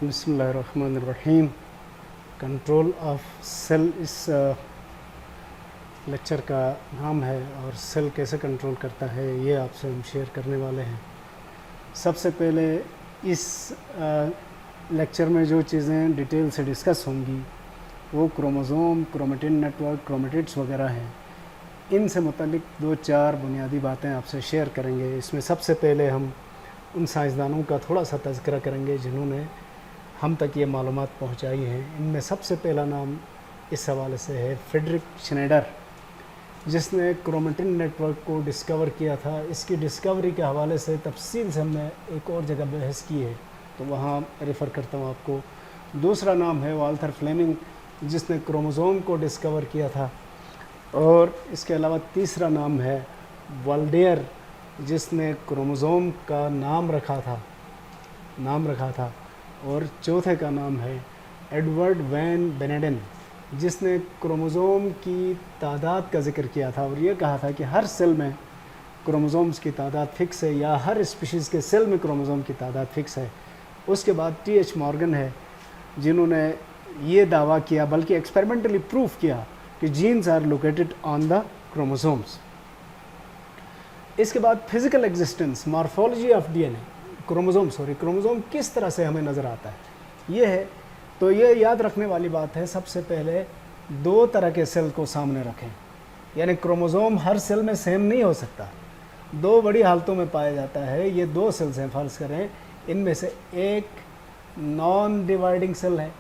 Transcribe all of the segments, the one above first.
बिस्मिल्लाहिर्रहमानिर्रहीम। Control of cell इस lecture का नाम है और सेल कैसे कंट्रोल करता है ये आपसे हम शेयर करने वाले हैं। सबसे पहले इस लेक्चर में जो चीज़ें डिटेल से डिस्कस होंगी वो क्रोमोज़ोम, क्रोमेटिन नेटवर्क, क्रोमेटिड्स वगैरह हैं। इनसे मुतालिक दो चार बुनियादी बातें आपसे शेयर करेंगे। इसमें सबसे पहले हम उन साइंसदानों का थोड़ा सा तज़किरा करेंगे जिन्होंने हम तक ये मालूमात पहुंचाई हैं। इनमें सबसे पहला नाम इस हवाले से है फ्रेडरिक श्नेडर, जिसने क्रोमेटिन नेटवर्क को डिस्कवर किया था। इसकी डिस्कवरी के हवाले से तफसील से हमने एक और जगह बहस की है, तो वहाँ रेफ़र करता हूँ आपको। दूसरा नाम है वाल्थर फ्लेमिंग, जिसने क्रोमोज़ोम को डिस्कवर किया था। और इसके अलावा तीसरा नाम है वाल्डेयर, जिसने क्रोमोज़ोम का नाम रखा था। और चौथे का नाम है एडवर्ड वैन बेनेडन, जिसने क्रोमोज़ोम की तादाद का ज़िक्र किया था और ये कहा था कि हर सेल में क्रोमोज़ोम्स की तादाद फ़िक्स है, या हर स्पीशीज़ के सेल में क्रोमोज़ोम की तादाद फ़िक्स है। उसके बाद टी.एच. मॉर्गन है, जिन्होंने ये दावा किया, बल्कि एक्सपेरिमेंटली प्रूफ किया, कि genes are located on the chromosomes. इसके बाद physical existence, morphology of DNA, chromosome किस तरह से हमें नज़र आता है ये है। तो ये याद रखने वाली बात है, सबसे पहले दो तरह के सेल को सामने रखें। यानी क्रोमोज़ोम हर सेल में सेम नहीं हो सकता, दो बड़ी हालतों में पाया जाता है। ये दो सेल्स हैं, फ़र्ज़ करें इनमें से एक नॉन डिवाइडिंग सेल है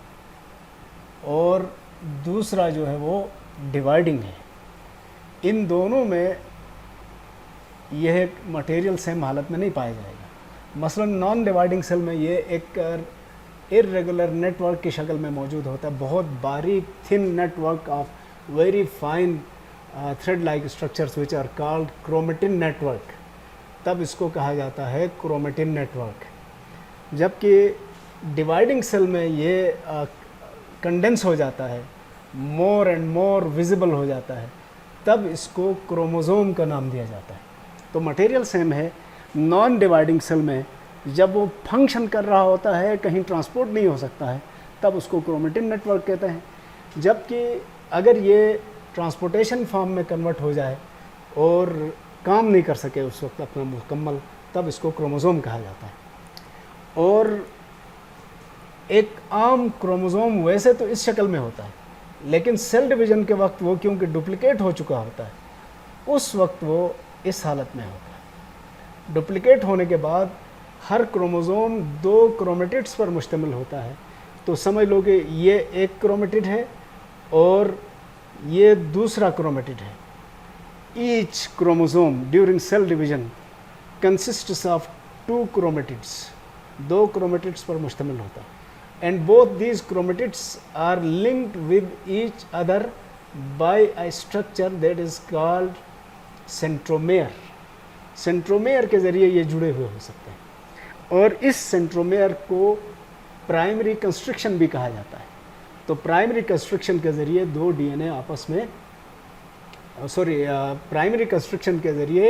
और दूसरा जो है वो डिवाइडिंग है। इन दोनों में यह मटेरियल सेम हालत में नहीं पाया जाएगा। मसलन नॉन डिवाइडिंग सेल में ये एक इर्रेगुलर नेटवर्क की शक्ल में मौजूद होता है, बहुत बारीक thin network of very fine thread like structures which are called chromatin network. तब इसको कहा जाता है क्रोमेटिन नेटवर्क। जबकि डिवाइडिंग सेल में ये कंडेंस हो जाता है, मोर एंड मोर विजिबल हो जाता है, तब इसको क्रोमोज़ोम का नाम दिया जाता है। तो मटेरियल सेम है। नॉन डिवाइडिंग सेल में जब वो फंक्शन कर रहा होता है, कहीं ट्रांसपोर्ट नहीं हो सकता है, तब उसको क्रोमेटिन नेटवर्क कहते हैं। जबकि अगर ये ट्रांसपोर्टेशन फॉर्म में कन्वर्ट हो जाए और काम नहीं कर सके उस वक्त अपना मुकम्मल, तब इसको क्रोमोज़ोम कहा जाता है। और एक आम क्रोमोज़ोम वैसे तो इस शक्ल में होता है, लेकिन सेल डिवीज़न के वक्त वो क्योंकि डुप्लिकेट हो चुका होता है, उस वक्त वो इस हालत में होता है। डुप्लिकेट होने के बाद हर क्रोमोज़ोम दो क्रोमेटिड्स पर मुश्तमिल होता है। तो समझ लो कि ये एक क्रोमेटिड है और ये दूसरा क्रोमेटिड है। Each chromosome during cell division consists of two chromatids, दो क्रोमेटिड्स पर मुश्तमिल होता है। And both these chromatids are linked with each other by a structure that is called centromere. Centromere के ज़रिए ये जुड़े हुए हो सकते हैं, और इस सेंट्रोमेयर को प्राइमरी कंस्ट्रक्शन भी कहा जाता है। तो प्राइमरी कंस्ट्रक्शन के ज़रिए दो डीएनए आपस में प्राइमरी कंस्ट्रक्शन के ज़रिए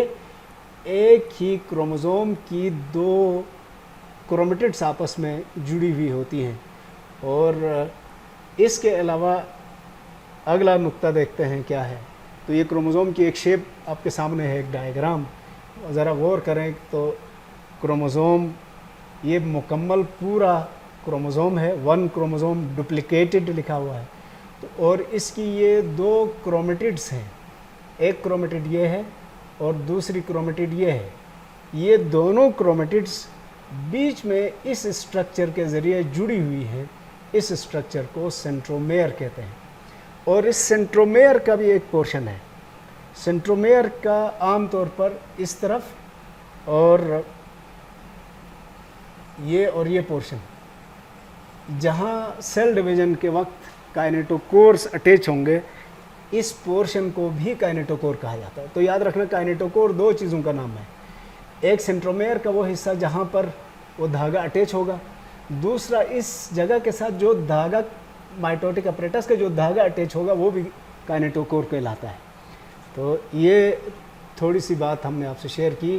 एक ही क्रोमोज़ोम की दो क्रोमेटिड्स आपस में जुड़ी हुई होती हैं। और इसके अलावा अगला नुक्ता देखते हैं क्या है। तो ये क्रोमोज़ोम की एक शेप आपके सामने है, एक डायग्राम। ज़रा गौर करें तो क्रोमोज़ोम ये मुकम्मल पूरा क्रोमोज़ोम है, वन क्रोमोज़ोम डुप्लिकेटेड लिखा हुआ है। तो और इसकी ये दो क्रोमेटिड्स हैं, एक क्रोमेटिड ये है और दूसरी क्रोमेटिड ये है। ये दोनों क्रोमेटिड्स बीच में इस स्ट्रक्चर के ज़रिए जुड़ी हुई हैं। इस स्ट्रक्चर को सेंट्रोमेयर कहते हैं। और इस सेंट्रोमेयर का भी एक पोर्शन है। सेंट्रोमेयर का आम तौर पर इस तरफ और ये पोर्शन, जहाँ सेल डिवीज़न के वक्त काइनेटोकोर्स अटैच होंगे, इस पोर्शन को भी काइनेटोकोर कहा जाता है। तो याद रखना, काइनेटोकोर दो चीज़ों का नाम है। एक सेंट्रोमेयर का वो हिस्सा जहाँ पर वो धागा अटैच होगा, दूसरा इस जगह के साथ जो धागा माइटोटिक अपरेटस का जो धागा अटैच होगा वो भी काइनेटोकोर कहलाता है। तो ये थोड़ी सी बात हमने आपसे शेयर की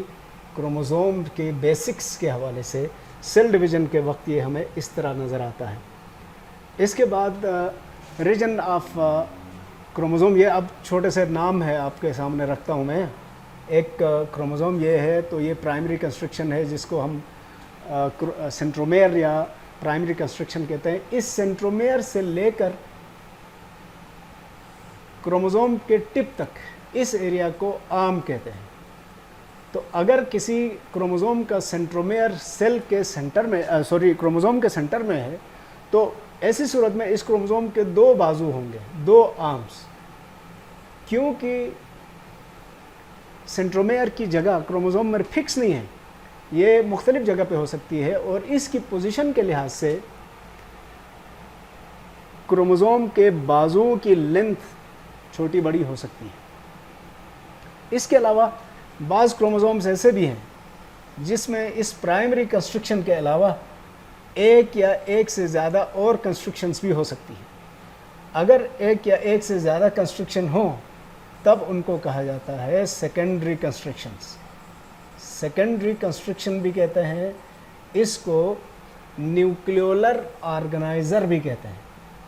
क्रोमोज़ोम के बेसिक्स के हवाले से, सेल डिवीज़न के वक्त ये हमें इस तरह नज़र आता है। इसके बाद रीजन ऑफ क्रोमोज़ोम, ये अब छोटे से नाम है आपके सामने रखता हूँ मैं। एक क्रोमोज़ोम ये है, तो ये प्राइमरी कंस्ट्रक्शन है जिसको हम सेंट्रोमेयर या प्राइमरी कंस्ट्रक्शन कहते हैं। इस सेंट्रोमेयर से लेकर क्रोमोज़ोम के टिप तक इस एरिया को आर्म कहते हैं। तो अगर किसी क्रोमोज़ोम का सेंट्रोमेयर सेल के सेंटर में क्रोमोज़ोम के सेंटर में है, तो ऐसी सूरत में इस क्रोमोज़ोम के दो बाजू होंगे, दो आर्म्स। क्योंकि सेंट्रोमेयर की जगह क्रोमोज़ोम में फिक्स नहीं है, ये मुख्तलिफ जगह पे हो सकती है और इसकी पोजीशन के लिहाज से क्रोमोज़ोम के बाजुओं की लेंथ छोटी बड़ी हो सकती है। इसके अलावा बाज़ क्रोमोज़ोम्स ऐसे भी हैं जिसमें इस प्राइमरी कंस्ट्रक्शन के अलावा एक या एक से ज़्यादा और कंस्ट्रक्शंस भी हो सकती हैं। अगर एक या एक से ज़्यादा कंस्ट्रक्शन हो तब उनको कहा जाता है सेकेंडरी कंस्ट्रक्शंस। सेकेंडरी कंस्ट्रक्शन भी कहते हैं, इसको न्यूक्लियोलर ऑर्गेनाइज़र भी कहते हैं।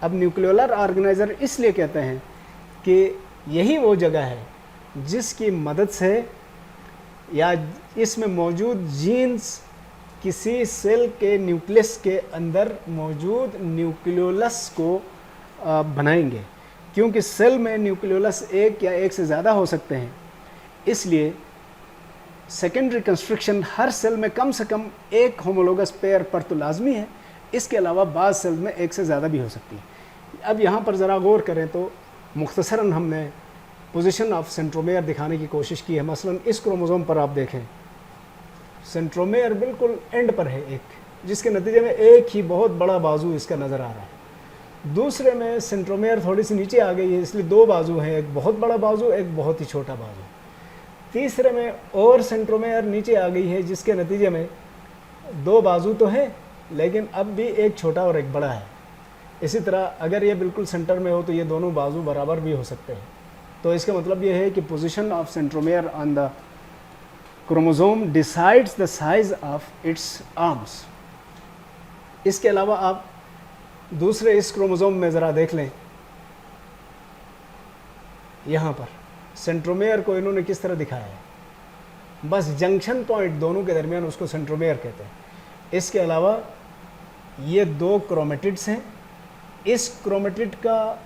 अब न्यूक्लियोलर ऑर्गेनाइज़र इसलिए कहते हैं कि यही वो जगह है जिसकी मदद से या इसमें मौजूद जीन्स किसी सेल के न्यूक्लियस के अंदर मौजूद न्यूक्लियोलस को बनाएंगे। क्योंकि सेल में न्यूक्लियोलस एक या एक से ज़्यादा हो सकते हैं, इसलिए सेकेंडरी कंस्ट्रक्शन हर सेल में कम से कम एक होमोलोगस पेयर पर तो लाजमी है। इसके अलावा बाज़ सेल में एक से ज़्यादा भी हो सकती है। अब यहाँ पर ज़रा गौर करें तो मुख्तसरन हमने पोजीशन ऑफ सेंट्रोमेयर दिखाने की कोशिश की है। मसलन इस क्रोमोज़ोम पर आप देखें, सेंट्रोमेयर बिल्कुल एंड पर है एक, जिसके नतीजे में एक ही बहुत बड़ा बाजू इसका नज़र आ रहा है। दूसरे में सेंट्रोमेयर थोड़ी सी नीचे आ गई है, इसलिए दो बाजू हैं, एक बहुत बड़ा बाजू, एक बहुत ही छोटा बाजू। तीसरे में और सेंट्रोमेयर नीचे आ गई है, जिसके नतीजे में दो बाजू तो हैं लेकिन अब भी एक छोटा और एक बड़ा है। इसी तरह अगर ये बिल्कुल सेंटर में हो तो ये दोनों बाजू बराबर भी हो सकते हैं। तो इसका मतलब ये है कि position of centromere on the chromosome decides the size of its arms. इसके अलावा आप दूसरे इस क्रोमोज़ोम में ज़रा देख लें, यहाँ पर सेंट्रोमेयर को इन्होंने किस तरह दिखाया है, बस जंक्शन पॉइंट दोनों के दरमियान, उसको सेंट्रोमेयर कहते हैं। इसके अलावा ये दो क्रोमेटिड्स हैं, इस क्रोमेटिड का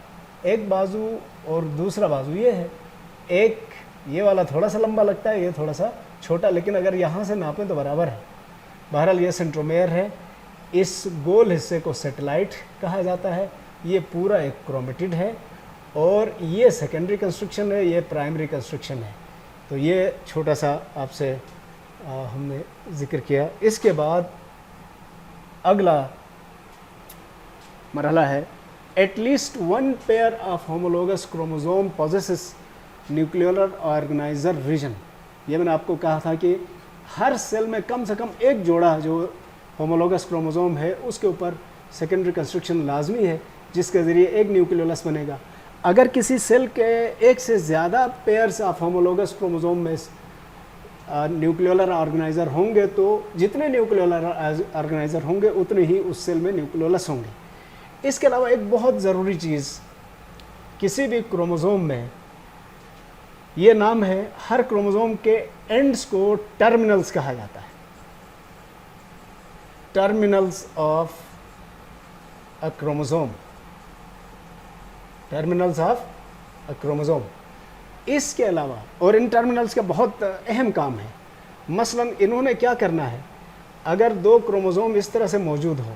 एक बाजू और दूसरा बाजू ये है। एक ये वाला थोड़ा सा लंबा लगता है, ये थोड़ा सा छोटा, लेकिन अगर यहाँ से नापें तो बराबर है। बहरहाल ये सेंट्रोमेयर है। इस गोल हिस्से को सैटेलाइट कहा जाता है। ये पूरा एक क्रोमेटिड है और ये सेकेंडरी कंस्ट्रक्शन है, ये प्राइमरी कंस्ट्रक्शन है। तो ये छोटा सा आपसे हमने जिक्र किया। इसके बाद अगला मरहला है, at least one pair of homologous chromosome possesses nucleolar organiser region. ये मैंने आपको कहा था कि हर सेल में कम से कम एक जोड़ा जो होमोलोगस क्रोमोज़ोम है उसके ऊपर सेकेंडरी कंस्ट्रक्शन लाजमी है, जिसके ज़रिए एक न्यूक्लियोलस बनेगा। अगर किसी सेल के एक से ज़्यादा पेयर्स ऑफ होमोलोगस क्रोमोज़ोम में न्यूक्लियोलर ऑर्गेनाइज़र होंगे तो जितने न्यूक्लियोलर ऑर्गेनाइज़र होंगे उतने ही उस सेल में न्यूक्लियोलस होंगे। इसके अलावा एक बहुत ज़रूरी चीज़, किसी भी क्रोमोज़ोम में ये नाम है, हर क्रोमोज़ोम के एंड्स को टर्मिनल्स कहा जाता है। Terminals of a chromosome, terminals of a chromosome. इसके अलावा और इन टर्मिनल्स का बहुत अहम काम है। मसलन इन्होंने क्या करना है, अगर दो क्रोमोज़ोम इस तरह से मौजूद हो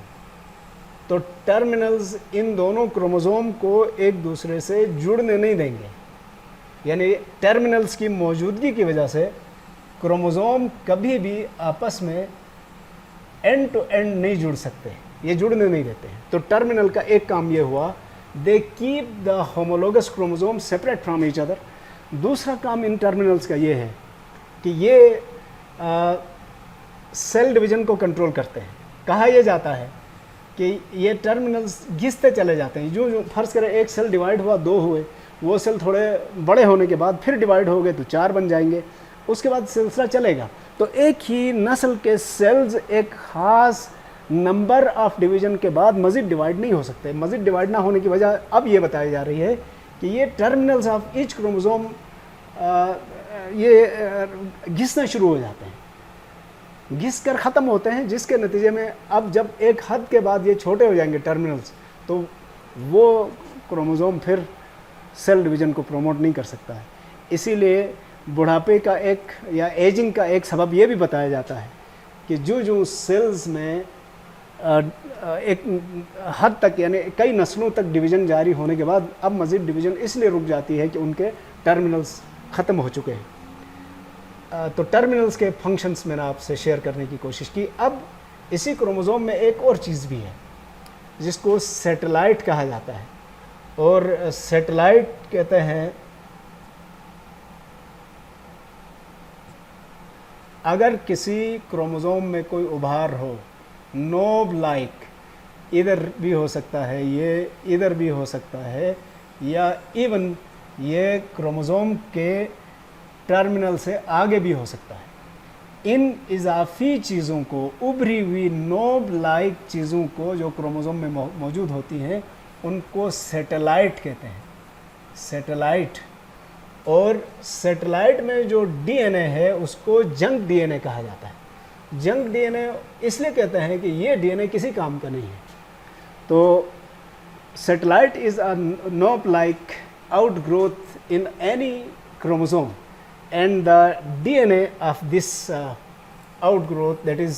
तो टर्मिनल्स इन दोनों क्रोमोज़ोम को एक दूसरे से जुड़ने नहीं देंगे। यानी टर्मिनल्स की मौजूदगी की वजह से क्रोमोज़ोम कभी भी आपस में एंड टू एंड नहीं जुड़ सकते, ये जुड़ने नहीं देते हैं। तो टर्मिनल का एक काम ये हुआ, they keep the homologous chromosome separate from each other. दूसरा काम इन टर्मिनल्स का ये है कि ये सेल डिवीज़न को कंट्रोल करते हैं। कहा यह जाता है कि ये टर्मिनल्स घिसते चले जाते हैं। जो फर्ज करें एक सेल डिवाइड हुआ, दो हुए, वो सेल थोड़े बड़े होने के बाद फिर डिवाइड हो गए तो चार बन जाएंगे, उसके बाद सिलसिला चलेगा। तो एक ही नस्ल के सेल्स एक ख़ास नंबर ऑफ डिवीज़न के बाद मज़ीद डिवाइड नहीं हो सकते। मज़ीद डिवाइड ना होने की वजह अब ये बताई जा रही है कि ये टर्मिनल्स ऑफ ईच क्रोमोसोम ये घिसना शुरू हो जाते हैं, घिस कर ख़त्म होते हैं, जिसके नतीजे में अब जब एक हद के बाद ये छोटे हो जाएंगे टर्मिनल्स, तो वो क्रोमोसोम फिर सेल डिवीज़न को प्रमोट नहीं कर सकता है। इसीलिए बुढ़ापे का एक या एजिंग का एक सबब ये भी बताया जाता है कि जो सेल्स में एक हद तक यानी कई नस्लों तक डिवीज़न जारी होने के बाद अब मज़ीद डिवीज़न इसलिए रुक जाती है कि उनके टर्मिनल्स ख़त्म हो चुके हैं। तो टर्मिनल्स के फंक्शंस मैंने आपसे शेयर करने की कोशिश की। अब इसी क्रोमोसोम में एक और चीज़ भी है जिसको सैटेलाइट कहा जाता है, और सैटेलाइट कहते हैं अगर किसी क्रोमोसोम में कोई उभार हो, नोब लाइक, इधर भी हो सकता है, ये इधर भी हो सकता है, या इवन ये क्रोमोसोम के टर्मिनल से आगे भी हो सकता है। इन इजाफी चीज़ों को, उभरी हुई नोब लाइक चीज़ों को जो क्रोमोसोम में मौजूद होती हैं, उनको सैटेलाइट कहते हैं, सैटेलाइट। और सैटेलाइट में जो डीएनए है उसको जंक डीएनए कहा जाता है। जंक डीएनए इसलिए कहते हैं कि ये डीएनए किसी काम का नहीं है। तो satellite is a knob like outgrowth in any chromosome, and the DNA of this outgrowth, that is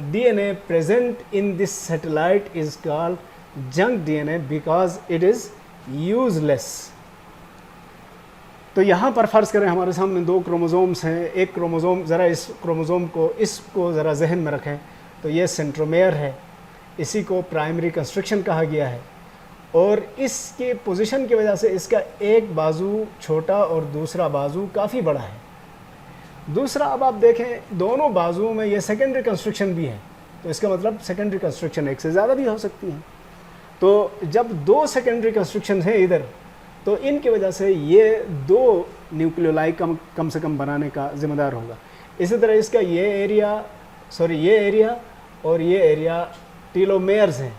DNA present in this satellite, is called junk DNA because it is useless. तो यहाँ पर फ़र्ज़ करें हमारे सामने दो क्रोमोसोम्स हैं। एक क्रोमोसोम, ज़रा इस क्रोमोसोम को, इसको ज़रा जहन में रखें, तो ये सेंट्रोमेयर है, इसी को प्राइमरी कंस्ट्रक्शन कहा गया है, और इसके पोजीशन की वजह से इसका एक बाजू छोटा और दूसरा बाजू काफ़ी बड़ा है। दूसरा, अब आप देखें दोनों बाजुओं में ये सेकेंडरी कंस्ट्रक्शन भी है, तो इसका मतलब सेकेंडरी कंस्ट्रक्शन एक से ज़्यादा भी हो सकती हैं। तो जब दो सेकेंडरी कंस्ट्रक्शन हैं इधर, तो इनकी वजह से ये दो न्यूक्लियोलाई कम से कम बनाने का ज़िम्मेदार होगा। इसी तरह इसका ये एरिया और ये एरिया टीलोमेयर्स हैं,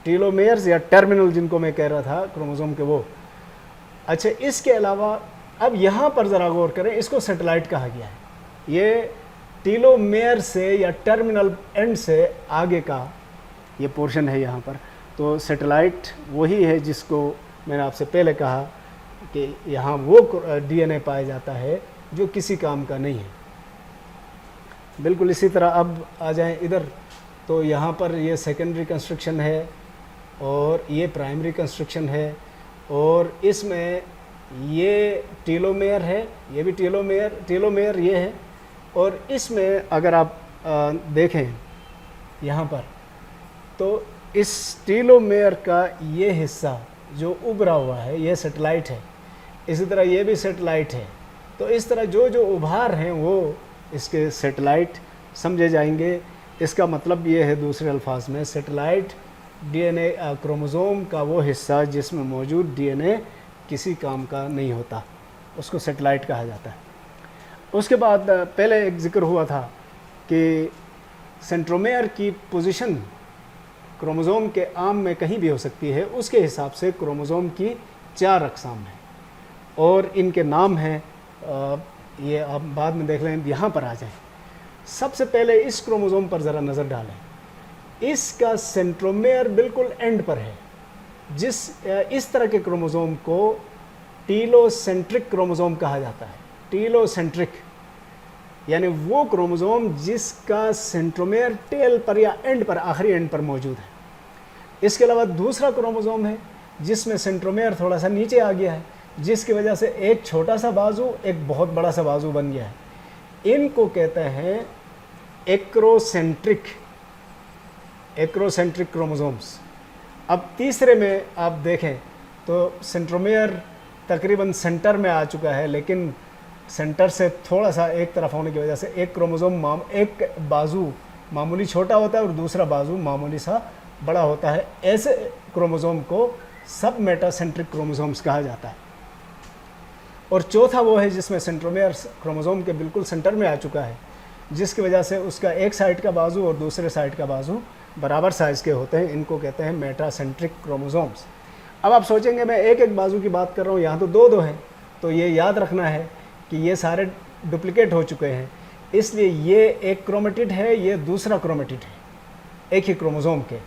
टीलोमेयर्स या टर्मिनल जिनको मैं कह रहा था क्रोमोसोम के, वो। अच्छा, इसके अलावा अब यहाँ पर ज़रा गौर करें, इसको सैटेलाइट कहा गया है। ये टीलोमेयर से या टर्मिनल एंड से आगे का ये पोर्शन है यहाँ पर। तो सैटेलाइट वही है जिसको मैंने आपसे पहले कहा कि यहाँ वो डीएनए पाया जाता है जो किसी काम का नहीं है। बिल्कुल इसी तरह अब आ जाएं इधर, तो यहाँ पर ये सेकेंडरी कंस्ट्रक्शन है और ये प्राइमरी कंस्ट्रक्शन है, और इसमें ये टीलोमेयर है, ये भी टीलोमेयर ये है, और इसमें अगर आप देखें यहाँ पर, तो इस टीलोमेयर का ये हिस्सा जो उभरा हुआ है ये सैटेलाइट है, इसी तरह ये भी सैटेलाइट है। तो इस तरह जो जो उभार हैं वो इसके सैटेलाइट समझे जाएंगे। इसका मतलब ये है दूसरे अल्फाज में, सैटेलाइट डीएनए क्रोमोसोम का वो हिस्सा जिसमें मौजूद डीएनए किसी काम का नहीं होता, उसको सैटेलाइट कहा जाता है। उसके बाद पहले एक जिक्र हुआ था कि सेंट्रोमेयर की पोजीशन क्रोमोसोम के आम में कहीं भी हो सकती है। उसके हिसाब से क्रोमोसोम की 4 अक़साम हैं और इनके नाम हैं, ये आप बाद में देख लें, यहाँ पर आ जाएं। सबसे पहले इस क्रोमोसोम पर ज़रा नज़र डालें। इसका सेंट्रोमेयर बिल्कुल एंड पर है। इस तरह के क्रोमोसोम को टीलोसेंट्रिक क्रोमोसोम कहा जाता है। टीलोसेंट्रिक यानी वो क्रोमोसोम जिसका सेंट्रोमेयर टेल पर या एंड पर, आखिरी एंड पर मौजूद है। इसके अलावा दूसरा क्रोमोसोम है जिसमें सेंट्रोमेयर थोड़ा सा नीचे आ गया है, जिसकी वजह से एक छोटा सा बाजू एक बहुत बड़ा सा बाजू बन गया है। इनको कहते हैं एक्रोसेंट्रिक क्रोमोसोम्स। अब तीसरे में आप देखें तो सेंट्रोमेयर तकरीबन सेंटर में आ चुका है, लेकिन सेंटर से थोड़ा सा एक तरफ होने की वजह से एक क्रोमोसोम एक बाजू मामूली छोटा होता है और दूसरा बाजू मामूली सा बड़ा होता है। ऐसे क्रोमोसोम को सब मेटासेंट्रिक क्रोमोसोम्स कहा जाता है। और चौथा वो है जिसमें सेंट्रोमेयर क्रोमोसोम के बिल्कुल सेंटर में आ चुका है, जिसकी वजह से उसका एक साइड का बाजू और दूसरे साइड का बाजू बराबर साइज़ के होते हैं। इनको कहते हैं मेटासेंट्रिक क्रोमोसोम्स। अब आप सोचेंगे मैं एक एक बाजू की बात कर रहा हूँ, यहाँ तो दो दो हैं, तो ये याद रखना है कि ये सारे डुप्लीकेट हो चुके हैं, इसलिए ये एक क्रोमेटिड है, ये दूसरा क्रोमेटिड है एक ही क्रोमोसोम के।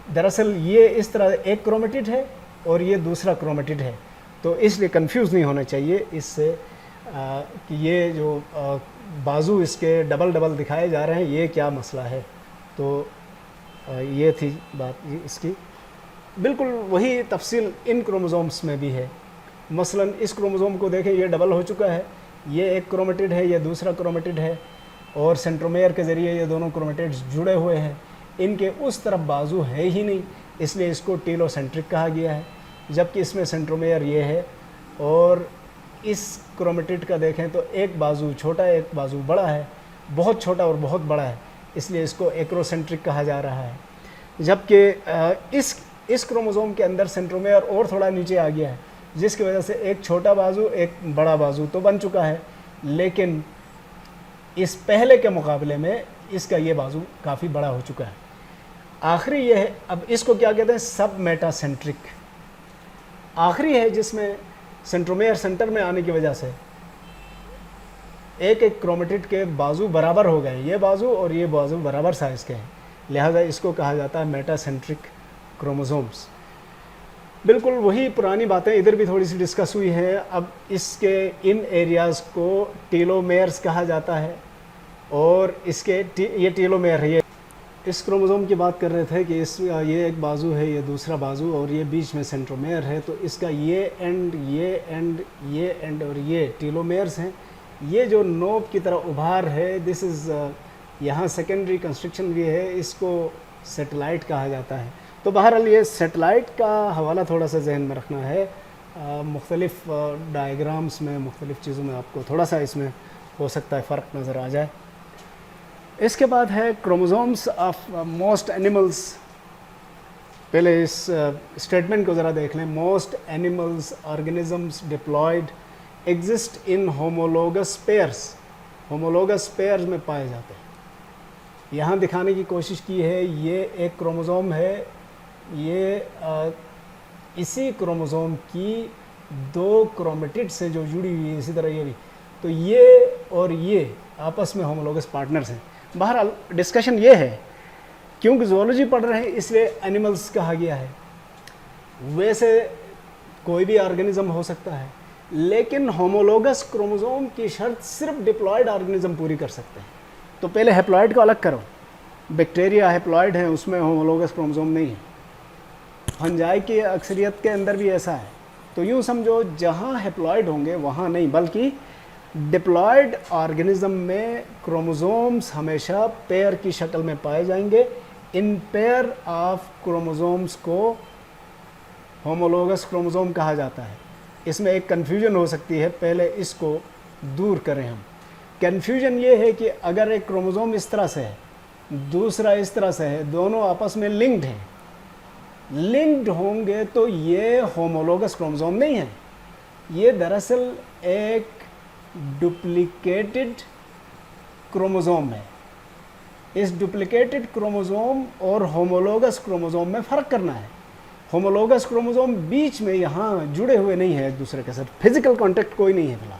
दरअसल ये इस तरह एक क्रोमेटिड है और ये दूसरा क्रोमेटिड है, तो इसलिए कंफ्यूज नहीं होना चाहिए इससे कि ये जो बाजू इसके डबल डबल दिखाए जा रहे हैं, ये क्या मसला है। तो ये थी बात इसकी। बिल्कुल वही तफसील इन क्रोमोसोम्स में भी है। मसलन इस क्रोमोसोम को देखें, ये डबल हो चुका है, ये एक क्रोमेटिड है, ये दूसरा क्रोमेटिड है, और सेंट्रोमेयर के ज़रिए ये दोनों क्रोमेटिड्स जुड़े हुए हैं। इनके उस तरफ बाजू है ही नहीं, इसलिए इसको टीलोसेंट्रिक कहा गया है, जबकि इसमें सेंट्रोमेयर ये है। और इस क्रोमेटिड का देखें तो एक बाजू छोटा है, एक बाजू बड़ा है, बहुत छोटा और बहुत बड़ा है, इसलिए इसको एक्रोसेंट्रिक कहा जा रहा है। जबकि इस क्रोमोसोम के अंदर सेंट्रोमेयर और थोड़ा नीचे आ गया है, जिसकी वजह से एक छोटा बाजू एक बड़ा बाजू तो बन चुका है, लेकिन इस पहले के मुकाबले में इसका ये बाजू काफ़ी बड़ा हो चुका है। आखिरी ये है, अब इसको क्या कहते हैं, सब मेटासेंट्रिक। आखिरी है जिसमें सेंट्रोमेयर सेंटर में आने की वजह से एक एक क्रोमेटिड के बाजू बराबर हो गए, ये बाजू और ये बाजू बराबर साइज़ के हैं, लिहाजा इसको कहा जाता है मेटासेंट्रिक क्रोमोसोम्स। बिल्कुल वही पुरानी बातें इधर भी थोड़ी सी डिस्कस हुई हैं। अब इसके इन एरियाज़ को टीलोमेयर्स कहा जाता है, और इसके ये टीलोमेयर है। ये इस क्रोमोसोम की बात कर रहे थे कि ये एक बाजू है, ये दूसरा बाजू, और ये बीच में सेंट्रोमेयर है, तो इसका ये एंड ये एंड ये एंड और ये टीलोमेयर्स हैं। ये जो नोब की तरह उभार है, दिस इज़ यहाँ सेकेंडरी कंस्ट्रक्शन भी है, इसको सेटेलाइट कहा जाता है। तो बहरहाल ये सेटेलाइट का हवाला थोड़ा सा जहन में रखना है। मुख्तलिफ डायग्राम्स में, मुख्तलिफ चीज़ों में आपको थोड़ा सा इसमें हो सकता है फ़र्क नज़र आ जाए। इसके बाद है क्रोमोसोम्स ऑफ मोस्ट एनिमल्स। पहले इस स्टेटमेंट को ज़रा देख लें। Most animals organisms diploid exist in homologous pairs. Homologous pairs में पाए जाते हैं। यहाँ दिखाने की कोशिश की है, ये एक क्रोमोसोम है, ये इसी क्रोमोसोम की दो क्रोमेटिड से जो जुड़ी हुई है, इसी तरह ये भी, तो ये और ये आपस में होमोलोगस पार्टनर्स हैं। बहरहाल डिस्कशन ये है, क्योंकि ज़ूलॉजी पढ़ रहे हैं इसलिए एनिमल्स कहा गया है। वैसे कोई भी ऑर्गेनिज्म हो सकता है, लेकिन होमोलोगस क्रोमोसोम की शर्त सिर्फ डिप्लॉयड ऑर्गेनिज्म पूरी कर सकते हैं। तो पहले हैप्लॉयड को अलग करो। बैक्टीरिया हैप्लॉयड है, उसमें होमोलोगस क्रोमोसोम नहीं है। फंजाई की अक्सरियत के अंदर भी ऐसा है। तो यूँ समझो, जहाँ हैप्लॉयड होंगे वहाँ नहीं, बल्कि डिप्लॉयड ऑर्गेनिज्म में क्रोमोसोम्स हमेशा पेयर की शक्ल में पाए जाएंगे। इन पेयर ऑफ क्रोमोसोम्स को होमोलोगस क्रोमोसोम कहा जाता है। इसमें एक कन्फ्यूजन हो सकती है, पहले इसको दूर करें हम। कन्फ्यूजन ये है कि अगर एक क्रोमोसोम इस तरह से है, दूसरा इस तरह से है, दोनों आपस में लिंक्ड हैं, लिंक्ड होंगे तो ये होमोलोगस क्रोमोसोम नहीं है, ये दरअसल एक डुप्लीकेटेड क्रोमोसोम है। इस डुप्लीकेटेड क्रोमोसोम और होमोलोगस क्रोमोसोम में फ़र्क करना है। होमोलोगस क्रोमोसोम बीच में यहाँ जुड़े हुए नहीं है एक दूसरे के साथ, फिजिकल कांटेक्ट कोई नहीं है फिलहाल,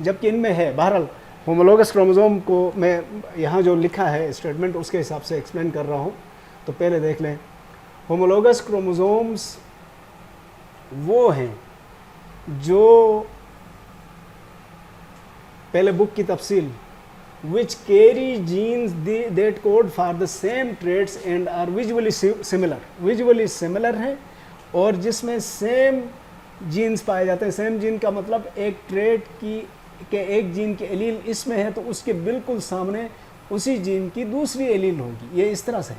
जबकि इनमें है। बहरहाल होमोलोगस क्रोमोसोम को मैं यहाँ जो लिखा है स्टेटमेंट, उसके हिसाब से एक्सप्लेन कर रहा हूँ। तो पहले देख लें, होमोलोगस क्रोमोसोम्स वो हैं जो, पहले बुक की तफसील, which carry genes that code for the same traits and are visually similar। visually similar है और जिसमें सेम जीन्स पाए जाते हैं। सेम जीन का मतलब एक ट्रेट के एक जीन के एलील इसमें है तो उसके बिल्कुल सामने उसी जीन की दूसरी एलील होगी। ये इस तरह से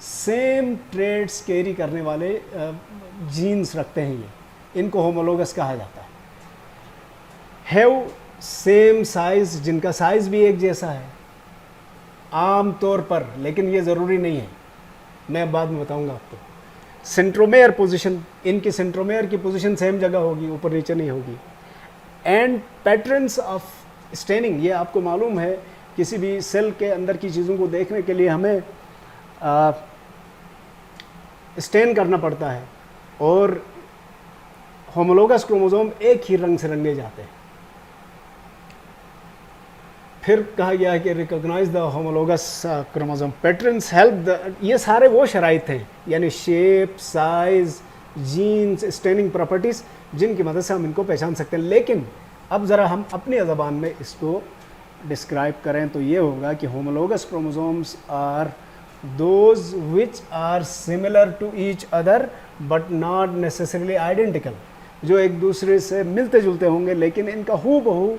सेम ट्रेट्स कैरी करने वाले जीन्स रखते हैं ये, इनको होमोलोगस कहा जाता है। हैव सेम साइज़, जिनका साइज़ भी एक जैसा है आम तौर पर, लेकिन ये ज़रूरी नहीं है, मैं बाद में बताऊंगा आपको। सेंट्रोमेयर पोजीशन, इनकी सेंट्रोमेयर की पोजीशन सेम जगह होगी, ऊपर नीचे नहीं होगी। एंड पैटर्न्स ऑफ स्टेनिंग, ये आपको मालूम है किसी भी सेल के अंदर की चीज़ों को देखने के लिए हमें स्टेन करना पड़ता है, और होमोलोगस क्रोमोसोम एक ही रंग से रंगे जाते हैं। फिर कहा गया है कि recognise the homologous chromosome patterns help ये सारे वो शराइत हैं, यानी shape, size, genes, staining properties, जिनकी मदद से हम इनको पहचान सकते हैं। लेकिन अब ज़रा हम अपनी ज़बान में इसको डिस्क्राइब करें तो ये होगा कि homologous chromosomes are those which are similar to each other but not necessarily identical, जो एक दूसरे से मिलते जुलते होंगे लेकिन इनका हूबहू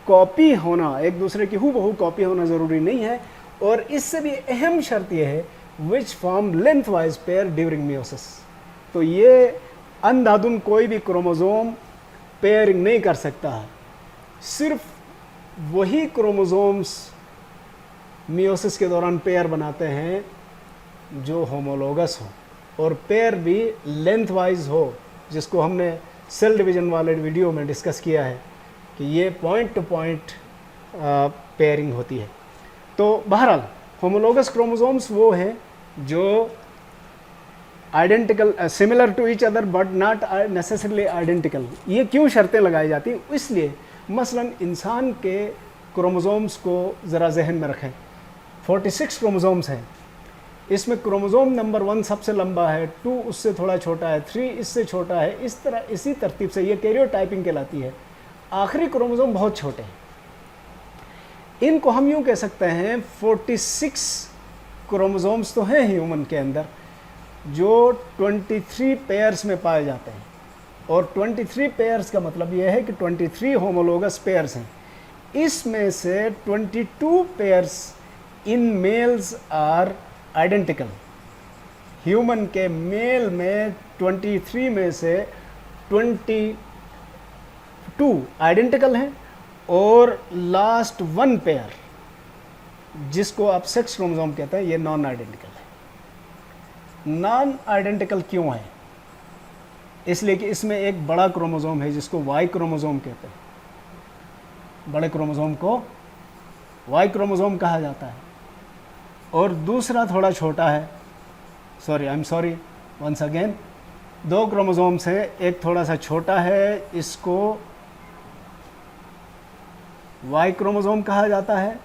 कॉपी होना, एक दूसरे की हूबहू कॉपी होना ज़रूरी नहीं है। और इससे भी अहम शर्त यह है which form length wise pair during meiosis. तो ये अंधाधुन कोई भी क्रोमोसोम पेयरिंग नहीं कर सकता है, सिर्फ वही क्रोमोसोम्स मियोसिस के दौरान पेयर बनाते हैं जो होमोलोगस हो, और पेयर भी लेंथ वाइज हो, जिसको हमने सेल डिवीजन वाले वीडियो में डिस्कस किया है कि ये पॉइंट टू पॉइंट पेयरिंग होती है। तो बहरहाल होमोलोगस क्रोमोसोम्स वो हैं जो identical, similar to each other but not necessarily identical. ये क्यों शर्तें लगाई जाती हैं? इसलिए मसलन इंसान के क्रोमोसोम्स को ज़रा जहन में रखें, 46 क्रोमोसोम्स हैं, इसमें क्रोमोसोम नंबर 1 सबसे लंबा है, 2 उससे थोड़ा छोटा है, 3 इससे छोटा है, इस तरह इसी तरतीब से ये कैरियोटाइपिंग कहलाती है। आखिरी क्रोमोसोम बहुत छोटे हैं, इनको हम यूँ कह सकते हैं 46 क्रोमोसोम्स तो हैं ह्यूमन के अंदर जो 23 पेयर्स में पाए जाते हैं, और 23 पेयर्स का मतलब यह है कि 23 होमोलोगस पेयर्स हैं। इसमें से 22 pairs in males are identical. Human के मेल में 23 में से 22 आइडेंटिकल हैं, और लास्ट 1 पेयर जिसको आप सेक्स क्रोमोसोम कहते हैं ये नॉन आइडेंटिकल है। नॉन आइडेंटिकल क्यों है? इसलिए कि इसमें एक बड़ा क्रोमोसोम है जिसको वाई क्रोमोसोम कहते हैं, बड़े क्रोमोसोम को वाई क्रोमोसोम कहा जाता है, और दूसरा थोड़ा छोटा है, वंस अगेन 2 क्रोमोसोम्स हैं, एक थोड़ा सा छोटा है, इसको वाई क्रोमोसोम कहा जाता है,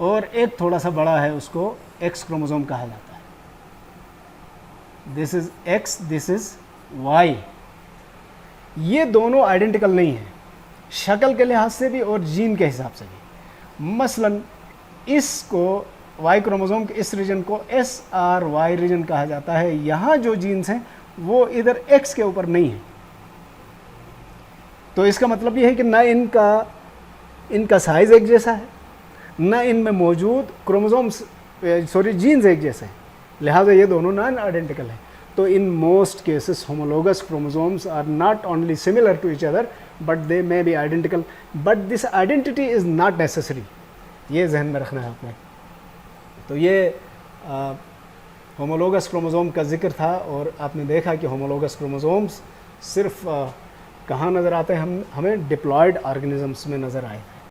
और एक थोड़ा सा बड़ा है, उसको एक्स क्रोमोसोम कहा जाता है। This is X, this is Y. ये दोनों आइडेंटिकल नहीं हैं, शक्ल के लिहाज से भी और जीन के हिसाब से भी। मसलन इसको वाई क्रोमोसोम के इस रीजन को SRY रीजन कहा जाता है। यहाँ जो जीन्स हैं वो इधर एक्स के ऊपर नहीं है, तो इसका मतलब ये है कि ना इनका साइज़ एक जैसा है, ना इनमें मौजूद क्रोमोसोम्स जीन्स एक जैसे हैं, लिहाजा ये दोनों नॉन आइडेंटिकल हैं। तो in most cases homologous chromosomes are not only similar to each other but they may be identical, but this identity is not necessary. ये जहन में रखना है आपने। तो ये होमोलोगस क्रोमोसोम का जिक्र था, और आपने देखा कि होमोलोगस क्रोमोसोम्स सिर्फ कहाँ नज़र आते हैं? हमें डिप्लॉयड ऑर्गेनिजम्स में नज़र आए।